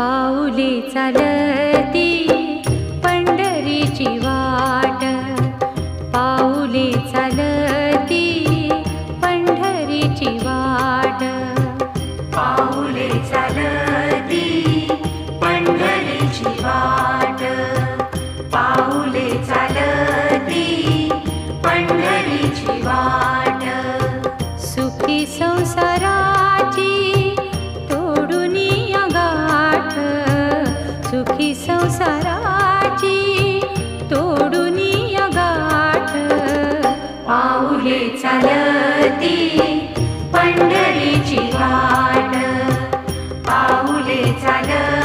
पाऊले चालती पंढरीची वाट, पाऊले चालती पंढरीची वाट, पाऊले चालती पंढरीची वाट, पाऊले चालती पंढरीची वाट. सुखी संसाराची तोडुनी गाठ, सुखी संसाराची तोडुनी गाठ. पाऊले चालती पंढरीची वाट, पाऊले चालती